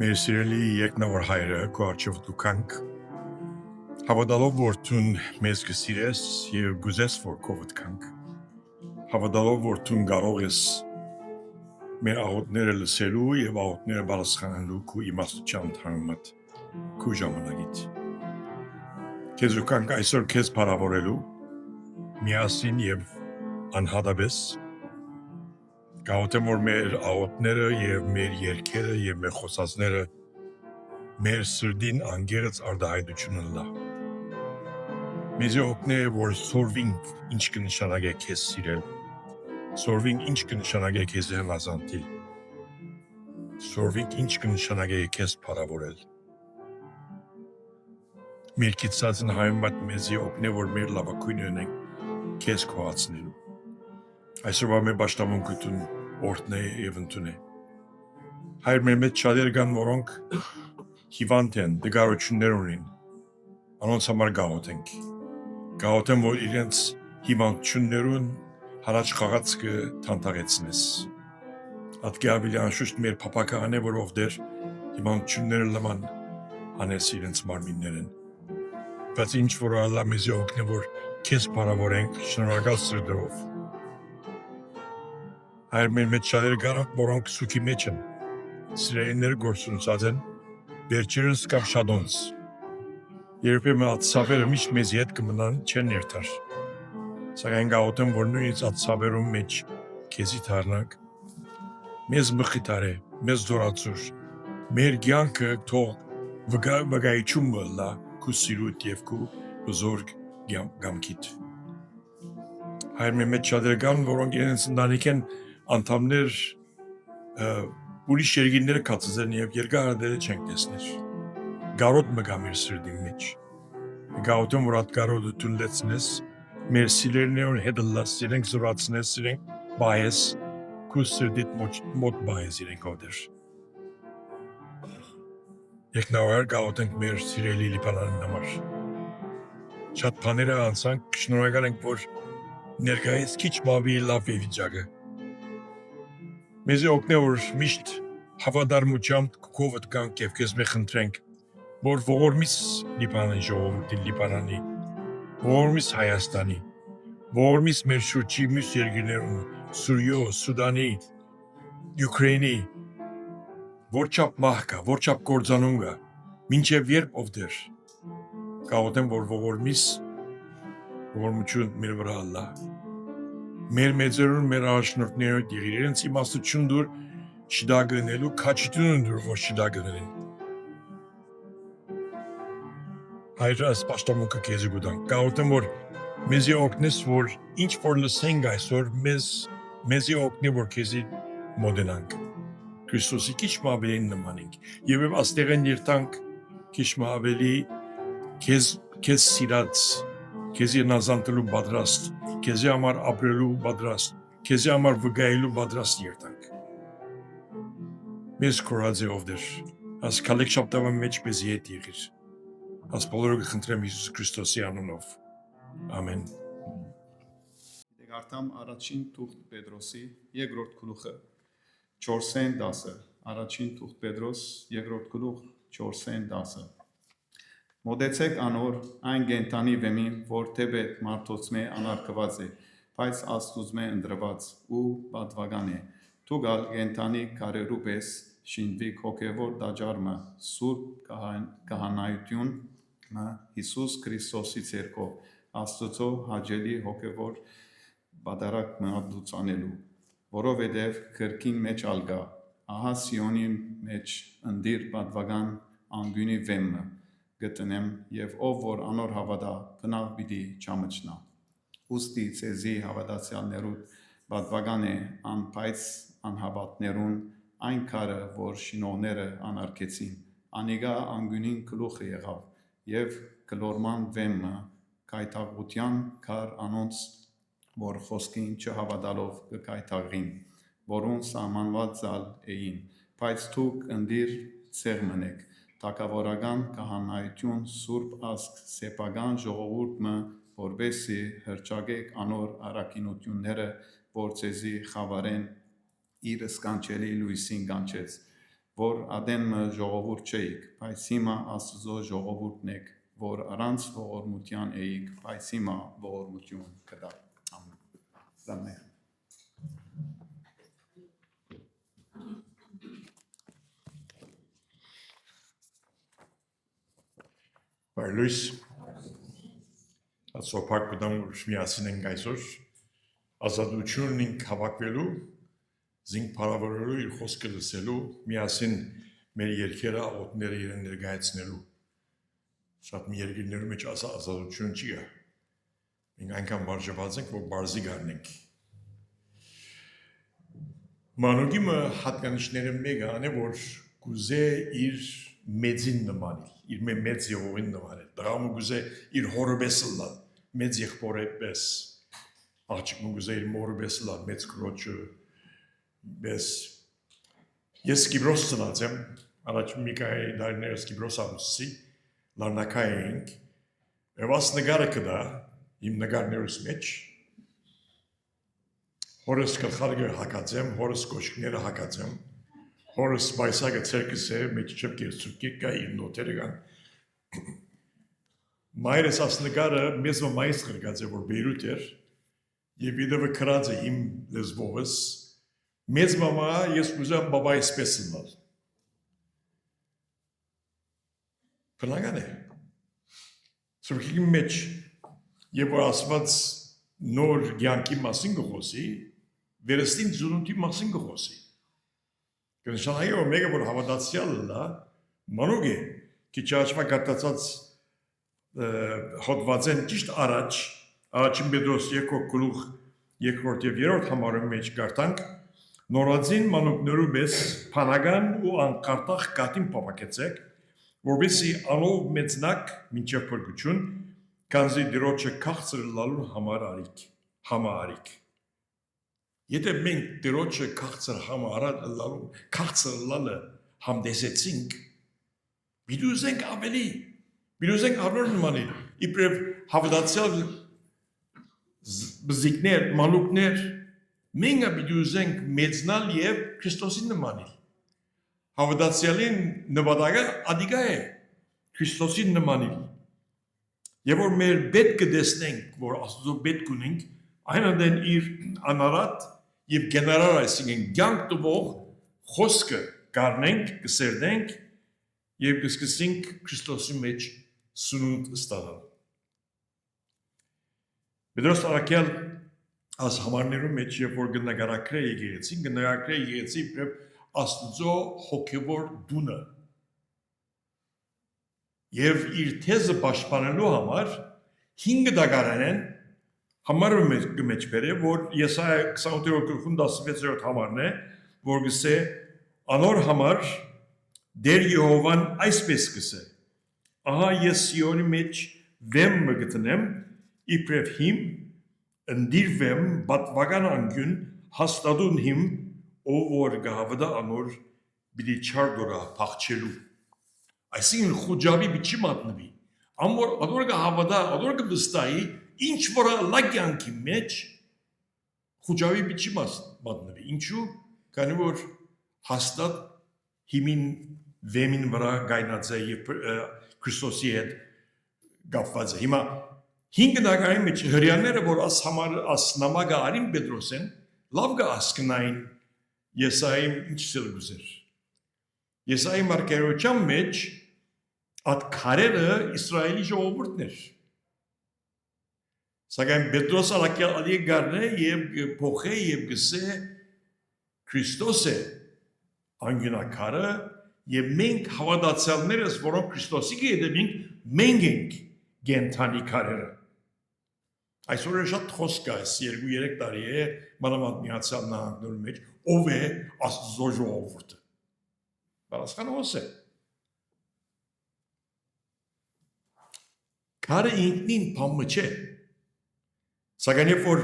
Մեր սիրելի երկնավոր հայրը քո առջև դուքանք հավատալով որ դու մեզ կսիրես եւ գուզես որ քո վտկանք հավատալով որ դու կարող ես մեր աղոթները լսելու եւ աղոթները բարձրանալու քո իմաստության համեմատ քո ժամանակից քեզ ուքանք այսօր քեզ բարավորելու միասին եւ անհադաբես Գաուտեմ որ մեր աղոթները եւ մեր երգերը եւ մեր խոսածները մեր սրդին անգերից արդահայտությունը լա Մեզ օգնե որ սորվինք ինչ կնշանակե քեզ սիրել Սորվինք ինչ կնշանակե քեզ հնազանդել Սորվինք ինչ կնշանակե քեզ բարավորել Մեր կիցածն հայմատ մեզ օգնե որ մեր լավակույնը ունենք քեզ քոացնելու Այսօր մեր պաշտամունքություն օրհնե եւ ընդունե Հայր մեր մեջ շատեր կան որոնք հիվանդ են դժգարություններ ունեն Անոնց համար գաղութենք Գաղութեմ որ իրենց հիվանդություններուն հարաճ խաղացքը թանտարեցնես Ատկի ավելի անշուշտ մեր փապականը որ ով դեր հիվանդությունները լման անես իրենց մարմիններն Բայց ինչ որ Ալլա մեզ օգնե որ քեզ բարավորենք շնորհակալ սրտով Հայր մեր մեջ շատեր կան որոնք սուքի մեջ են Սիրելիներ գործունեած են վերջերս կամ շադոնց Երբեմն ածավերը միշտ մեզ հետ կմնան չեն ներթար Սակայն գաղութեմ որ նույնից ածավերում մեջ քեզի թարնակ Մեզ մխիտարե, մեզ դորացուր Մեր կյանքը թող վգայություն մլա քու սիրուտ եւ քու բզորգ գամքիտ Հայր մեր մեջ շատեր կան որոնք իրենց ընտանիք են անդամներ ուրիշ երկիները կացած են եւ երկարադերը չեն տեսներ Գարոտ մգա մեր սրդի մեջ Գաղութեմ որ այդ գարոտը դու լեցնես մեր սիրելիներուն հետ լաս իրենք զորացնես իրենք բայես քու սրդիդ մոտ բայես իրենք ովդեր Եկնավար գաղութենք մեր սիրելի լիբանանին համար Շատ բաները անցանք շնորհակալ ենք որ ներկայիս քիչ բավի լավ է վիճակը Մեզ օգնե որ միշտ հավատարմությամբ քո վտկանք եւ քեզ մեզ խնդրենք որ ողորմիս Լիբանանի ժողովրդի Լիբանանի ողորմիս Հայաստանի ողորմիս մեր շուրջի մյուս երկրներում Սուրիո, Սուդանի, Յուկրաինի Որչափ մահկա, որչափ կործանում կա մինչև երբ ով դեր Գաղութեմ որ ողորմիս ողորմություն մեր վրա Ալլա Մեր մեծերուն մեր առաջնորդներով իրենց իմաստություն դուր շիդագնելու քաչություն դուր որ շիդագնեն Հայր այս պաշտամունքը քեզ գուտանք գաղութեմ որ մեզի օգնես որ ինչ որ լսենք այսօր մեզի օգնի որ քեզի մոդենանք Քրիստոսի քիչ ավելի նմանենք եւ աստեղեն երթանք քիչ ավելի քեզ սիրած քեզի նազանտելու պատրաստ քեզի համար ապրելու պատրաստ քեզի համար վգայելու պատրաստ երթանք Մեզ կորած ով դեր աս կալեք շապտավը մեջ մեզ հետ եղիր Աս բոլորը կխնդրեմ Հիսուս Քրիստոսի անունով Ամեն Դեկարտամ առաջին թուղթ Պետրոսի երկրորդ գլուխը 4:10 Առաջին թուղթ Պետրոս երկրորդ գլուխ 4:10 Մոդեցեք անոր այն գենտանի վեմին, որ թեբետ մարդոցմե անարգված է, բայց աստուծմե ընդրված ու պատվական է։ Թուգալ գենտանի կարերու պես շինվիկ հոգևոր դաջարմը սուրբ կահանայություն Հիսուս Քրիստոսի ցերկով աստուծո հաջելի հոգևոր բադարակ մատուցանելու, որովհետև քրքին մեջ ալգա, ահա Սիոնի մեջ ընդիր պատվական անգյունի վեմը գտնեմ եւ ով որ անոր հավատա բնավ պիտի չամճնա ուստի ցեզի հավատացյալներու պատվական է անփայծ անհավատներուն այն քարը որ շինողները անարգեցին անիգա անգյունին գլուխը եղավ եւ գլորման վեմը կայտաղության քար անոնց որ խոսքին չհավատալով կկայտաղին որոնց սահմանված զալ էին բայց դուք ընդիր ցեղմնեք Թակավորական կահանայություն սուրբ ասկ սեպական ժողովուրդը որբեսի հրճագեք անոր առաքինությունները որ ցեզի խավարեն իր սկանչելի լույսին գանչեց որ ադենը ժողովուրդ չէիք, բայց հիմա Աստծո ժողովուրդն եք, որ առանց ողորմության էիք, բայց հիմա ողորմություն կդա։ Ամեն։ Բարլույս, ասոպակ կդամ միասին ենք այսօր, ազատությունն ենք հավաքվելու, զինք պարավորելու, իր խոսքը լսելու, միասին մեր երկերը աղոտները իրեն ներգայացնելու։ Շատ մի երկիրներում մեջ ազատություն չի գա։ Մենք այնքան բարժված ենք, որ բարզի գարնենք։ Մանուկիմը հատկանիշները մեկ ան է, որ գուզե իր մեծին նմանիլ, իր մեծ Եհովին նմանիլ, դրամը գուզե իր հորը բեսը լալ, մեծ եղբորը պես, աղջիկը գուզե իր մորը բեսը լալ, մեծ կրոջը բես։ Ես Կիպրոս ծնած եմ, առաջ մի կայ դարներս Կիպրոս ամուսի, լարնակայ էինք, և աս նգարը կդա, իմ նգարներուս մեջ, հորս կլխարգը հակած եմ, հորս կոշկները հակած եմ, հորս բայսագը ցերկս է, մեջ չեմ կերցուկի կա իր նոտերը կան։ Մայրս աս նգարը մեզվա մայս խրգած է, որ բեյրութ էր, և իդավը կրած է իմ լեզվովս, մեզ մամա ես կուզեմ բաբայս պես լնալ։ Բնական է։ Սուրքիքի մեջ, և որ ասված նոր գյանքի մասին գխոսի, վերստին զունուտի մասին գխոսի։ Կնշանայի որ մեկը որ հավատացյալ լա, մանուկ է, քիչ աչվա կարտացած հոտված են ճիշտ առաջին Պետրոս երկրորդ գլուխ երկրորդ և երրորդ համարում մեջ կարտանք, նորածին մանուկներու պես փանական ու անկարտախ կատին փապակեցեք, որպեսզի անով մեծնակ մինչև փրկություն, քանզի դիրոջը քաղցր լալու համարարիք։ Եթե մենք դիրոջը քաղցր լալը համդեսեցինք, բիդուզենք ավելի, բիդուզենք առնոր նմանիլ, իպրև հավատացյալ բզիկներ, մանուկներ, մենք բիդուզենք մեծնալ և Քրիստոսին նմանիլ։ Հավատացյալին նվադագը ադիգա է, Քրիստոսին նմանիլ։ Եվ որ մեր պետք կդեսնենք, որ Աստծո պետք ունենք, այնադեն իր անարատ և գեներար այսինքն կյանք տվող խոսքը գարնենք, կսերնենք և կսկսենք Քրիստոսի մեջ սնունդ ստանալ։ Պետրոս առաքյալ աս համարներու մեջ, երբ որ գնագարակրե եկեղեցի իբրև Աստծո հոգևոր դունը և իր թեզը պաշտպանելու համար 5 դագարան են համարում մեջ բերե, որ Եսայա 28:16 համարն է, որ գսե անոր համար դեր Եհովան այսպես գսե. ահա ես Սիոնի մեջ վեմ մը գտնեմ, իբրև հիմ, ընդիրվեմ բատվական անկյուն, հաստատուն հիմ, ով որ գահավդա անոր բիդի չարդորա փախչելու։ Այսինքն խոջավի բիչի մատնվի, անոր գահավդա, անոր գվստայի, ինչ որ լագյանքի մեջ խոջավի բիչի մատնվի։ Ինչու, քանի որ հաստատ հիմին վեմին վրա գայնած է և Քրիստոսի հետ գապված է։ Հիմա 5 դագարանի մեջ հրյաները, որ աս նամակը արին Պետրոս են, լավ կասկնային Եսայիմ ինչ սելգուզեր։ Եսայի մարգարեության մեջ այդ քարերը Իսրայելի ժողովուրդն էր։ Սակայն Պետրոս առաքյալի գարնե և փոխե և գսե Քրիստոս է անկյունակարը և մենք հավատացյալներս, որոնք Քրիստոսի կհետևենք, մենք ենք կենդանի քարերը։ Այսօր է շատ խոսք կա, 2-3 տարի է մանավանդ Միացյալ Նահանգներում մեջ, ով է Աստծո ժողովուրդը։ Պատասխանողս է։ Քարը ինքնին բամը չէ։ Սակայն երբ որ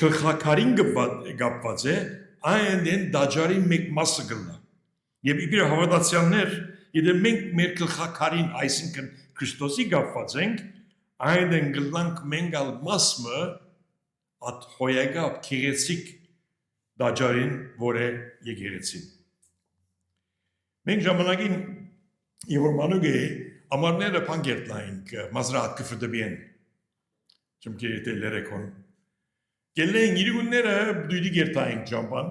գլխաքարին կապված է, այն դաջարի մեկ մասը կլինի։ Եվ իբր հավատացյալներ, եթե մենք մեր գլխաքարին, այսինքն Քրիստոսի կապված ենք, այն կլինենք մենք ալ մասը at հոյագապ քեղեցիկ դաջարին, որ է եկեղեցին։ Մենք ժամանակին եւ որ մանուգե ամառները փանգերտլայինք մազրատ կֆդբին Չմքի եթե լերեկոն գելեն իրունները դույդի գերտային ջամփան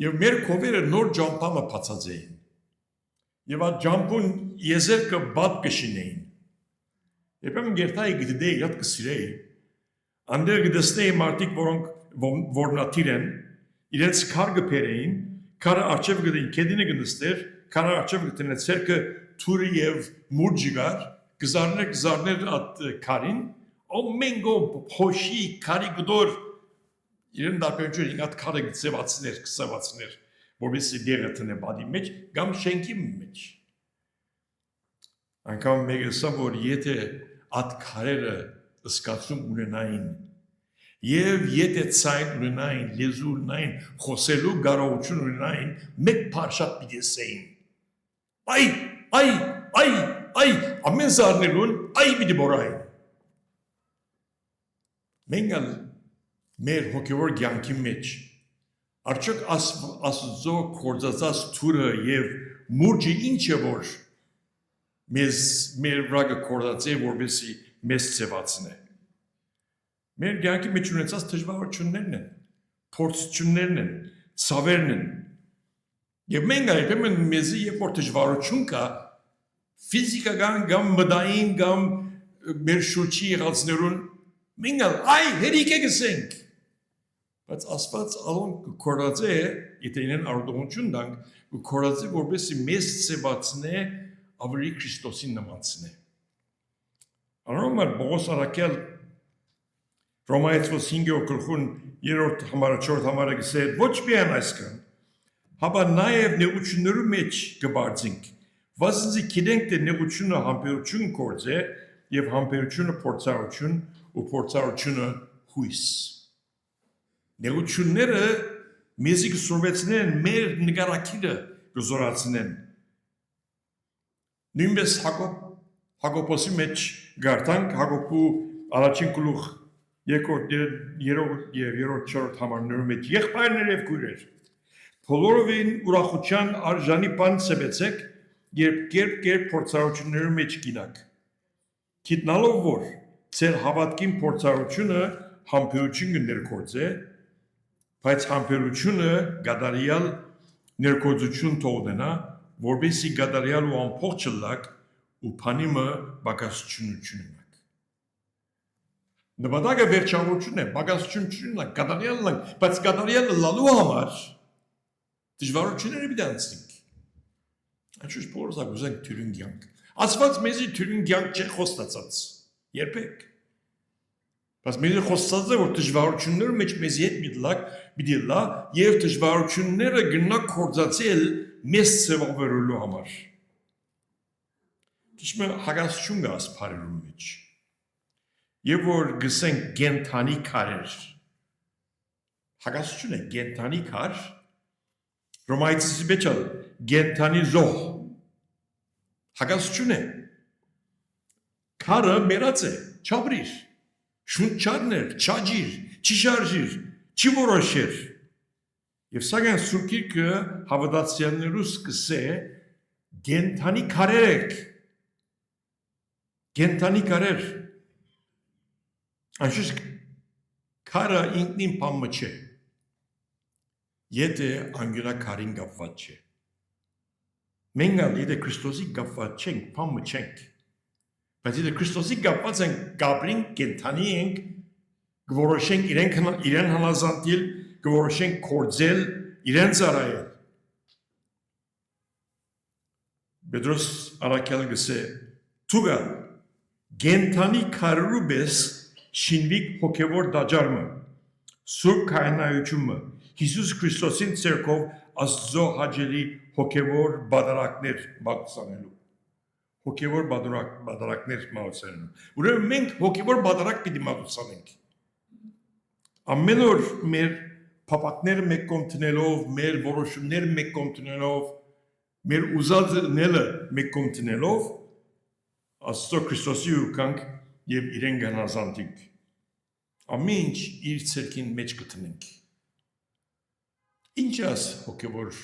եւ մեր կովերը նոր ջամփամը բացած էին եւ այդ ջամփուն եզերքը բադ կշինեին երբեմն գերտայի գդեի յատ կսիրեի անդեր գդստեի մարտիկ որոնք որնաթիր են իրենց քարգը փերեին քարը արչև գդին կեդինը գնստեր քարը արչև գտնեց ցերկը թուրի եւ մուրջիգար գզարներ at քարին ամենգո փոշի քարի գդոր իրեն դապենջուր ինգատ քարը գծվածներ որովհետեւ դերը տնե բադի մեջ կամ շենքի մեջ անկամ մեգսա որ եթե at քարերը սկացում ունենային եւ եթե ցայն ունենային լեզու ունենային խոսելու կարողություն ունենային մեկ փարշատ պիտեսեին այ ամեն զարներուն այ պիտի բորային մենգալ մեր հոգևոր կյանքի մեջ արդյոք աստծո կործածած թուրը եւ մուրջը ինչ է որ մեր վրագը կործածե որբեսի մեզ ծեվացնե մեր կյանքի մեջ ունեցած դժվարություններն են փորձություններն են ցավերն են եւ մենք այդպես մեզի երբ որ դժվարություն կա ֆիզիկական կամ մտային կամ մեր շուրջի եղածներուն մենք այ հերիք է գսենք բայց ասված ալոն կորածե եթե ինեն արդողություն դանք կորածե որբեսի մեզ ծեվացնե ավելի Քրիստոսին նմանցնե անորոմար Պողոս արաքյալ Ռոմայացու 5-րդ գլխուն 3-րդ համարը 4-րդ համարը գսեր ոչ միայն այսքան հապա նաև նեղությունների մեջ կբարձինք վասնզի գիտենք թե նեղությունը համբերություն գործ է եւ համբերությունը փորձառություն ու փորձառությունը հույս նեղությունները մեզի կսորվեցնեն մեր նկարակիրը կզորացնեն նույնպես Հակոբոսի մեջ գարտանք Հակոբու առաջին գլուխ երկրորդ եւ երրորդ չորրորդ համարներում մեջ եղբայրներ եւ քույրեր բոլորովին ուրախության արժանի բան ծեծեք երբ կերպ փորձառությունների մեջ գինակ գիտնալով որ ձեր հավատքին փորձառությունը համբերություն կներկործե բայց համբերությունը գադարիալ ներկործություն թողնենա որբեսի գադարիալ ու ամփոխ չլակ ու փանիմը բակասություն ունենա Նպատակը վերջավորություն է, բակասությունն է, կատարյալն է, բայց կատարյալը լալու համար դժվարությունները պիտի անցնենք։ Այնպես բոլորս ակուզենք թյուրին կյանք։ Ասված մեզի թյուրին կյանք չէ խոստացած, երբեք։ Բայց մեզի խոստացած է, որ դժվարությունները մեջ մեզի հետ պիտի լա եւ դժվարությունները գնա կործացել մեզ ծավալվելու համար։ Դիշմը հագասություն կա ասփարերում մեջ։ Եվ որ գսենք գենթանի քարեր հագասություն է գենթանի քար ռոմայացի մեջ գենթանի զոհ հագասություն է քարը մերած է չաբրիր շունչարներ չաջիր չշարժիր չորոշեր եւ սակայն սուրկիրքը հավատացյալներուս կսե գենթանի քարեր Այնպես քարը ինքնին բամը չէ եթե անգելակարին կապված չէ մենք եթե Քրիստոսի կապված չենք բամը չենք բայց եթե Քրիստոսի կապված ենք գաբրին կենթանի ենք գորոշենք իրեն հանազանտիլ գորոշենք կորձել իրեն ծառայել Պետրոս արաքյալ գսե թուգա գենթանի քարրուբես շինվիկ հոգևոր դաջարմը, սուրբ քահանայությունը, Հիսուս Քրիստոսին ցերկով աստծո հաջելի հոգևոր բادرակներ մատուցանելու։ Հոգևոր բادرակներ մատուցանելու։ Ուրեմն մենք հոգևոր բادرակ պիտի մատուցանենք։ Ամեն օր մեր փապակները մեկ կոմտնելով, մեր որոշումները մեկ կոմտնելով, մեր ուզածները մեկ կոմտնելով, աստծո Քրիստոսի ուկանք եւ իրեն գանազանտինք ամեն ինչ իր ցերքին մեջ գտնենք ինչ աս հոգևոր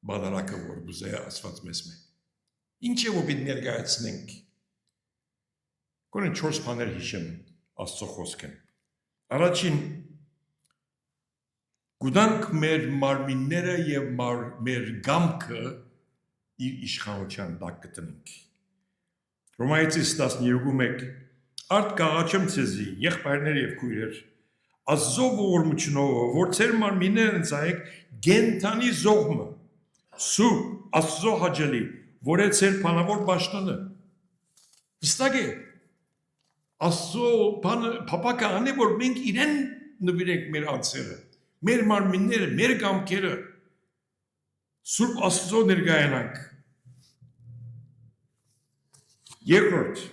բադարակը որ բուզե ասված մեզ մե։ Ինչ է որ бид ներկայացնենք։ Գոնե 4 բաներ հիշեմ Աստծո խոսքեն։ Առաջին գուտանք մեր մարմինները եւ մեր գամքը իր իշխանության տակ կտնենք։ Ռոմայացիս 12:1 Արդ կաղաչեմ ցեզի եղբայրներ եւ քույրեր Աստծո ողորմությունով որ ծեր մարմիններն ցայեք գենթանի զոհմը սուրբ Աստծո հաճելի որ է ծեր բանավոր պաշտոնը Հստակ է Աստծո փապակը անի որ մենք իրեն նվիրենք մեր անձերը մեր մարմինները մեր գամքերը սուրբ Աստծո ներկայանանք Երկրորդ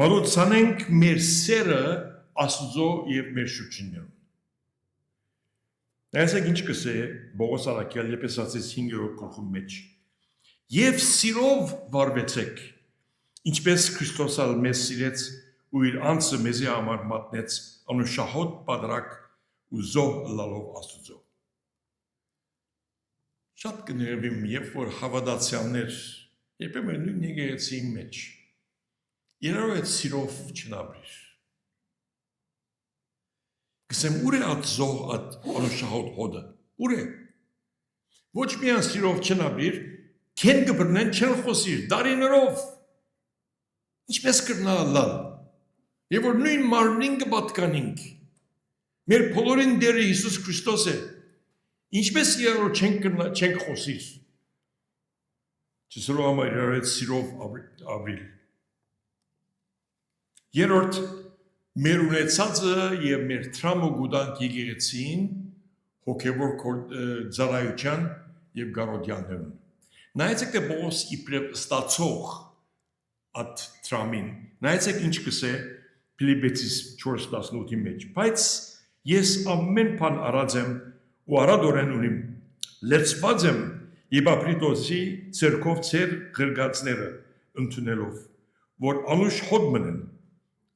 Մատուցանենք մեր սերը Աստծո եւ մեր շրջիններում Այսինքն ինչ կսե Բողոս Արաքյալ Եփեսացիս 5-րդ գլխում մեջ Եվ սիրով վարվեցեք ինչպես Քրիստոսալ մեզ սիրեց ու իր անձը մեզի համար մատնեց անուշահոտ պադրակ ու զոհ լալով Աստծո Շատ կներևիմ երբ որ հավատացյալներ երբեմն նույն եկեղեցի մեջ իրարու հետ սիրով չնաբրիր Կսեմ ուր է այդ զոհ այդ անուշահոտ հոդը ուր է Ոչ միայն սիրով չնաբրիր քեն կբռնեն չեն խոսիր դարիներով Ինչպես կրնալալ Եվ որ նույն մարմնին կպատկանենք Մեր բոլորին դերը Հիսուս Քրիստոս է Ինչպես իրարու չենք խոսիր Չսրո համար իրար հետ սիրով ապրիլ Երորդ մեր ունեցածը եւ մեր տրամը գուտանք եկեղեցին հոգեվոր ծառայության եւ գարոդյաններուն Նայեցեք թե Պողոս իբրև ստացող at տրամին Նայեցեք ինչ կսե Փիլիպպեցիս 4:18-ի մեջ բայց ես ամեն բան արած եմ ու արադորեն ունիմ լեցված եմ Եփապրիտոսի ցերկով ցեր գրգածները ընդունելով որ անուշ հոդ մնեն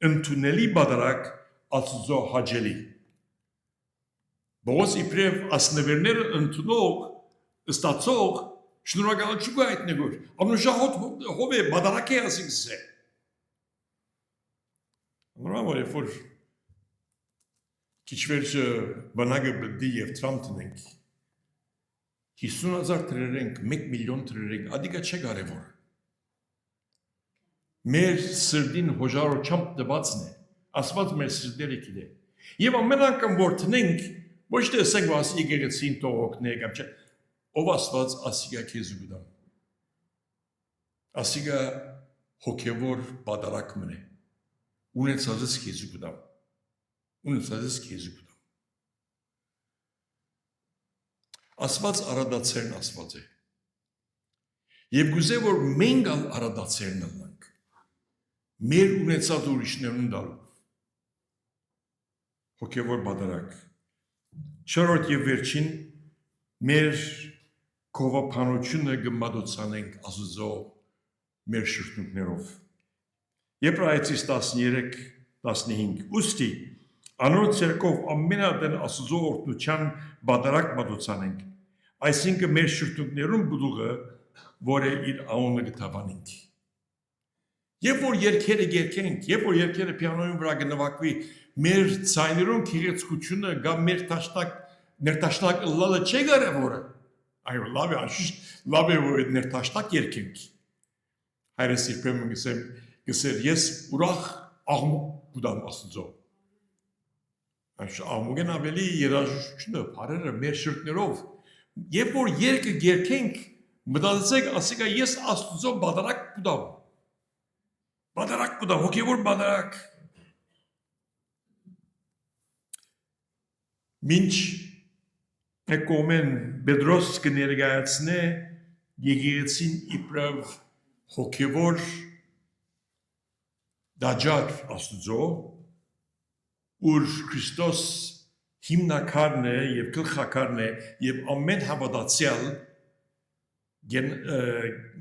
ընդունելի բادرակ Աստծո հաճելի Բողոս իբրև ասնվերները ընդունող ստացող շնորհակալություն գայտնեգոր անուշահոտ հով է բادرակ է ասինքսե Նորմալ է որ Քիչվերջը բանակը բդի եւ տրամ տնենք 50,000 թրերենք 1 միլիոն թրերենք ադիկա չէ կարևոր Մեր սրդին հոժարոչամբ դվածն է, ասված մեր սրդերը գիտե։ Եվ ամեն անգամ որ տնենք, ոչ թե ասենք որ ասի եկեղեցին տողոքնե կամ չէ, ով ասված ասիգա քեզ ուգդամ։ Ասիգա հոգևոր բادرակ մնե։ Ունեցածս քեզ ուգդամ։ Ունեցածս քեզ ուգդամ։ Ասված արադացերն ասված է։ Եվ գուզե որ մենք արադացերն ենք Մեր ունեցած ուրիշներուն դալով հոգևոր բادرակ Չորրորդ եւ վերջին մեր կողոպանությունը գմադոցանենք Աստծո մեր շրթունքներով Եբրայեցիս 13:15 Ուստի անոր ցերկով ամենադեն Աստծո օրհնության բادرակ մադոցանենք այսինքն մեր շրթունքներուն բուդուղը որը իր անունը գտավանենք Երբ որ երկերը երկենք, երբ որ երկերը պիանոյին վրա գնվակվի, մեր ցայներուն քիղեցկությունը կամ մեր ներտաշնակ լալը չէ կարևորը։ Այո, լավ է, լավ է որ ներտաշնակ երկենք։ Հայրս երբեմն գսեր ես ուրախ աղմուկ կուտամ Աստծո։ Այս աղմուկն ավելի երաժշտությունը, բարերը մեր շրթներով, երբ որ երկը երկենք, մտածեք, ասիկա ես Աստծո բادرակ կուտամ։ Բادرակ կուտա, հոգևոր բادرակ Մինչ Կոմեն Բեդրոս կներգայացնե եկեղեցին իբրև հոգևոր դաջար Աստծո ուր Քրիստոս հիմնակարն է եւ գլխակարն է եւ ամեն հավատացյալ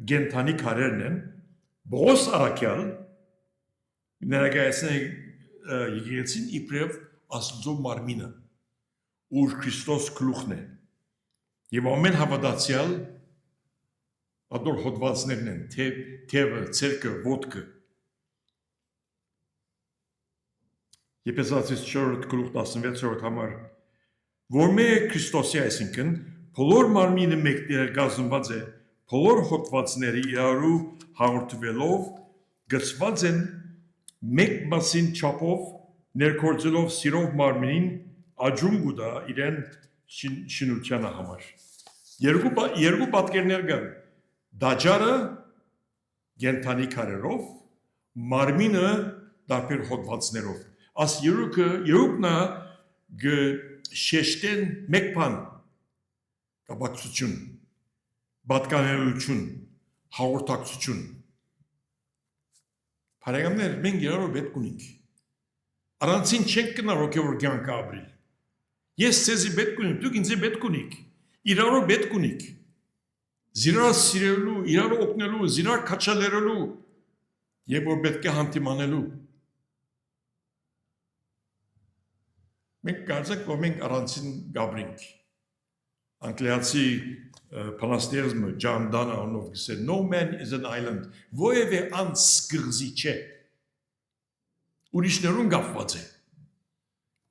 գենթանի քարերն են Բողոս Արաքյալ ներկայացնե եկեղեցին իբրև Աստծո մարմինը ուր Քրիստոս գլուխն է Եվ ամեն հավատացյալ ադոր հոդվածներն են, թևը, ցերկը, ոտքը։ Եփեսացիս 4:16 համար որ մեր Քրիստոսի այսինքն բոլոր մարմինը մեկտեղ կազմված է, բոլոր հոդվածները իրարու հաղորդվելով գծված են մեկ մասին չափով ներկործելով սիրով մարմինին աճում գուտա իրեն շինության համար։ Երկու պատկերներ կան։ Դաջարը գենթանի քարերով, մարմինը տարբեր հոդվածներով։ Աս երուկնա շեշտեն մեկ բան կապակցություն, պատկանելություն, հաղորդակցություն։ Բարեկամներ, մենք իրարով պետք ունենք։ Առանցին չենք կնա հոգևոր կյանք ապրել։ Ես ցեզի պետք ունեմ, դուք ինձ պետք ունիք։ Իրարով պետք ունիք։ Զիրար սիրելու, իրար օգնելու, զիրար քաչալերելու եւ որ պետք է հանդիմանելու։ Մենք կարծենք, որ մենք առանցին գաբրինք։ Անգլիացի փանաստերազմը Ջան Դանը անով գսե no man is an island։ Ովևէ անց կղզի չէ։ Ուրիշներուն գապված է։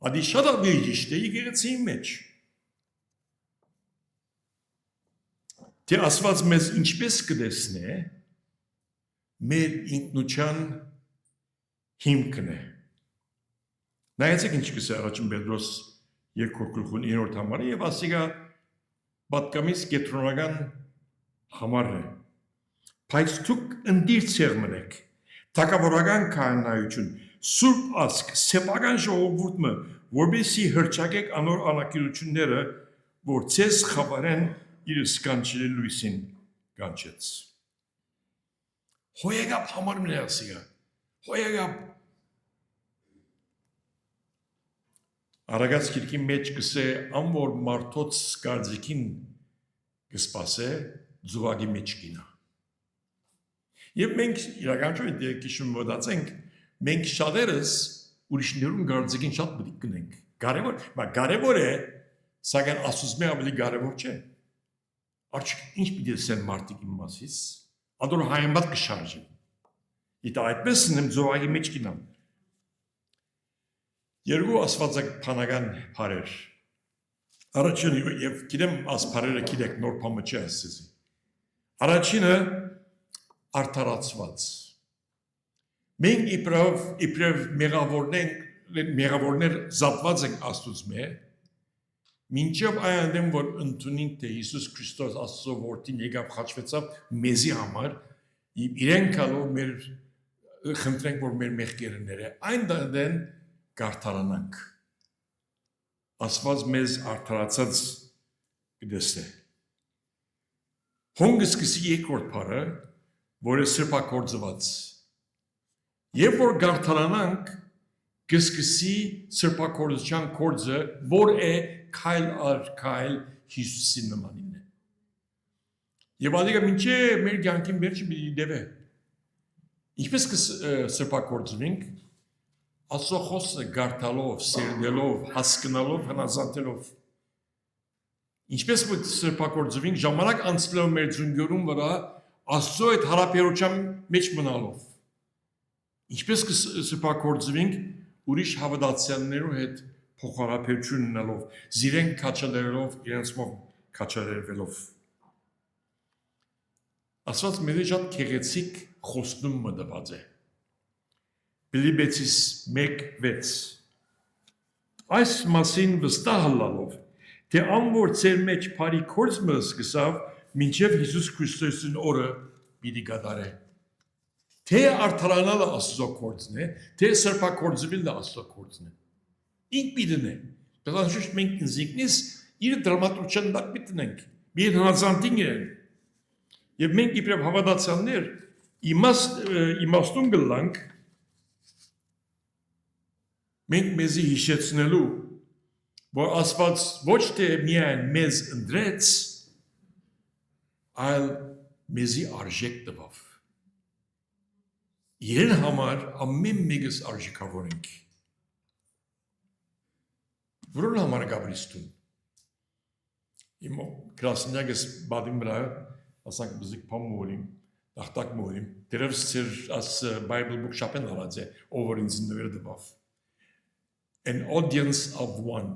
Ադի շատ ավիճ է եկեղեցի մեջ։ Թե ասված մեզ ինչպես կդեսնե, մեր ինքնության հիմքն է։ Նայեցեք ինչ կսե առաջին Պետրոս 2:9 համարը եւ ասիկա պատկամից կետրոնական համարն է։ Բայց դուք ընդիրցեր մնեք, թակավորական քահանայություն, սուրբ ազգ, սեփական ժողովուրդը, որբեսի հրճակեք անոր անակիրությունները, որ ցես խաբարեն իր սկանչելի լույսին կանչեց։ Հոյեգապ համարն է ասիկա։ Հոյեգապ Արագած քիրքի մեջ կսե ամոր մարդոց կարծիքին կսպասե զուգի մեջ կինա։ Եվ մենք իրականություն դե քիշում մտածենք, մենք շատերս ուրիշներուն կարծիքին շատ պետք կնենք։ Կարևոր է, սակայն ասուսմե ավելի կարևոր չէ։ Արջ ինչ պիտի ասեն մարդիկ իմ մասից, ադոր հայամբատ կշարժեն։ Իտա այդպես նեմ զուգի մեջ կինամ։ Երկու աստվածապանական բարեր։ Առաջինը եւ գիտեմ աս բարերը գիտեք նոր բանը չի ասեցի։ Առաջինը արդարացված։ Մենք իբրև մեղավորներ զապված ենք Աստծուց մե, մինչև այնտեղ որ ընդունենք թե Հիսուս Քրիստոս Աստծո որդին եկավ խաչվեցավ մեզի համար, իրեն կալով մեր խնդրենք որ մեր մեղքերները այնտեղ գարտարանանք։ Աստված մեզ արդարացած կդեսնե։ Հոնգս կսի երկրորդ բարը, որը սրբակորձված։ Եվ որ գարտարանանք, կսկսի սրբակորձության կորձը, որ է քայլ առ քայլ Հիսուսի նմանին է։ Եվ ադիգա մինչե մեր կյանքին վերջը պիտի դեպե։ Ինչպես կսրբակորձվենք, Աստծո խոսքը գարտալով, սերդելով, հասկանալով, հնազանդելով։ Ինչպես որ սրբակորձվենք ժամանակ անցնելով մեր ձունգյուրում վրա Աստծո այդ հարաբերության մեջ մնալով։ Ինչպես սրբակորձվենք ուրիշ հավատացյալներու հետ փոխհարաբերություն ունենալով, զիրեն քաչալերելով, իրենց մոտ քաչալերվելով։ Աստված մեզ շատ քեղեցիկ խոստում մտված է։ Ֆիլիպեցիս 1:6 Այս մասին վստահ լալով, թե անոր ծեր մեջ բարի կորձը սկսավ, մինչև Հիսուս Քրիստոսին օրը պիտի կատարե։ Թե արդարանալը Աստծո կորձն է, թե սրբակորձվելը Աստծո կորձն է։ Ինչ պիտին է։ Բնականաբար մենք ինքնից իր դրամատուրգիան դակ պիտենք։ Մենք հնազանդին են։ Եվ մենք իբրև հավատացյալներ իմաստուն գլանք մենք մեզի հիշեցնելու, որ Աստված ոչ թե միայն մեզ ընդրեց, այլ մեզի արժեք տվավ։ Իրեն համար ամեն մեկս արժեքավոր ենք։ Որոն համար գաբրիստուն։ Իմ գրասենյակս բադին վրա ասանք բզիկ փամ մորիմ, դախտակ մորիմ, դերևս ծեր as Bible book շապեն արած է, ով որ ինձ նվեր դվավ. An audience of one,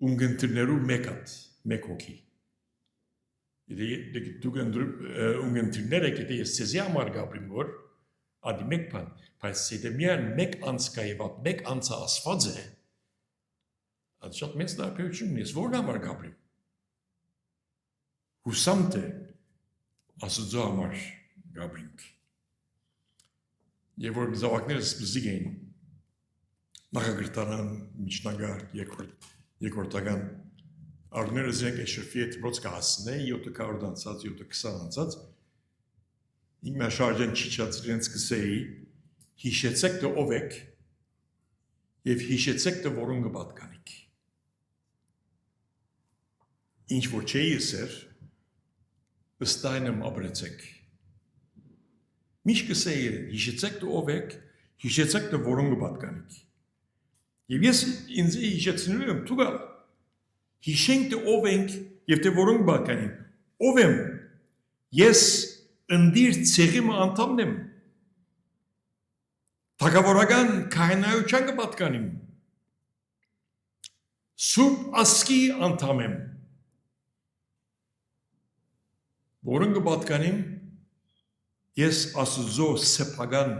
ունգընտրներու մեկ հոգի. Եթե դուք ունգընտրներ եք, եթե ես ծեզի համար գաբրիմ որ, ադի մեկ բան, բայց եթե միան մեկ անցկայված, մեկ անցա ասված է, այդ շատ մեծ տարբերություն ունի, ես որն համար գաբրիմ։ Հուսամ թե Աստծո համար գաբրինք։ Եվ որ զավակներս բզիկ էին, նախագրտարան, միջնագար, երկրորդական, արուները զենք էշրվի է տվրոց կահասն է, 700 անցած, 720 անցած, ինք մաշարժեն չիչած իրենց կսեի, հիշեցեք թե ով եք և հիշեցեք թե որուն կպատկանիք։ Ինչ որ չէի եսեր, ըստայնեմ ապրեցեք։ Միշտ կսեի իրեն, հիշեցեք թե ով եք, հիշեցեք թե որուն կպատկանիք։ Եվ ես ինձ հիշեցնելու եմ թուգալ, հիշենք թե ով ենք և թե որուն կպատկանիք, ով եմ, ես ընդիր ցեղի անդամն եմ, թագավորական քահանայության կպատկանիմ, Սուրբ ասկի անդամ եմ, որն կպատկանիմ, ես Աստծո սեփական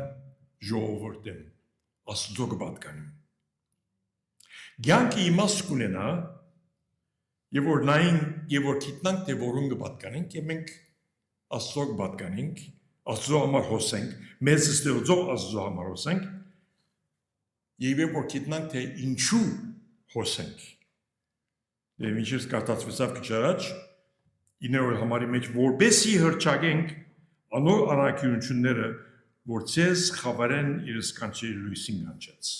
ժողովուրդ եմ, Աստծո կպատկանիմ։ Կյանքը իմաստ կունենա, եւ որ նային, եւ որ գիտնանք թե որուն կպատկանենք, եւ մենք Աստծո կպատկանենք, Աստծո համար հոսենք, մեզ ստեղծող Աստծո համար հոսենք, եւ որ գիտնանք թե ինչու հոսենք։ Եվ ինչպես կարտացվեցավ քիչ առաջ, իներոր համարի մեջ որբեսի հրճագենք անոր առաքյունությունները, որ ցեզ խավարեն իր սկանչերի լույսին կանչեց։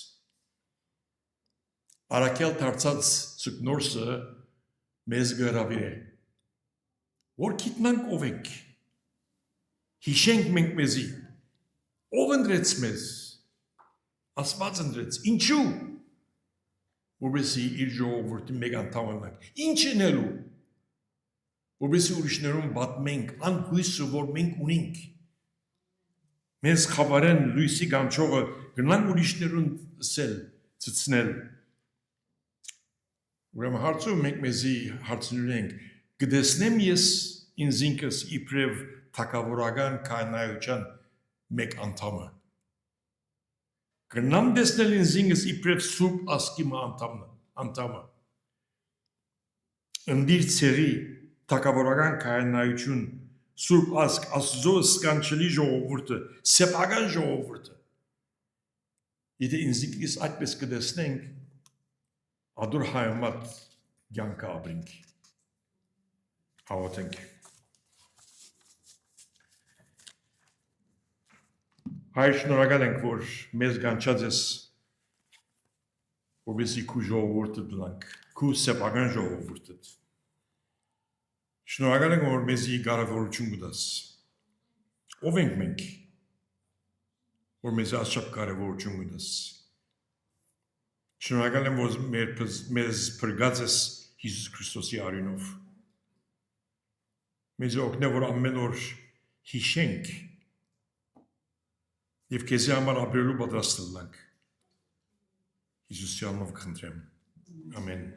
Առաքյալ դարձած ծուկնորսը մեզ գարավիր է, որ գիտնանք ով ենք, հիշենք մենք մեզի, ով ընդրեց մեզ, Աստված ընդրեց, ինչու, որբեսի իր ժողովուրդի մեկ անդամ ունենք, ինչ ընելու, որբեսի ուրիշներուն պատմենք, անհույսը, որ մենք ունենք, մեզ խավարեն լույսի կանչողը, գնանք ուրիշներուն սել, ծծնել, ուրեմն հարցում մենք մեզի հարցնում ենք, կտեսնեմ ես ինձինքս իբրև թագավորական քահանայության մեկ անդամը, կնամ տեսնել ինձինքս իբրև Սուրբ ասկի անդամը, ընդիր ցեղի թագավորական քահանայություն, Սուրբ ասկ, Աստծո սկանչելի ժողովուրդը, սեփական ժողովուրդը։ Եթե ինձնիկից այդպես կտեսնենք, ադուր հայմատ կյանք ապրենք։ Հավատենք։ Հայր շնորհակալ ենք, որ մեզ կանչած ես, որպեսզի քու ժողովուրդը դնանք, քու սեփական ժողովուրդը։ Շնորհակալ ենք, որ մեզի կարևորություն կտաս։ Ով ենք մենք, որ մեզ այսչափ կարևորություն կտաս։ Շնորհակալ եմ, որ մեզ փրկած ես Հիսուս Քրիստոսի արյունով։ Մեզ օգնե, որ ամեն օր հիշենք և քեզի համար ապրելու պատրաստ լինենք։ Հիսուսի անունով կխնդրեմ։ Ամեն։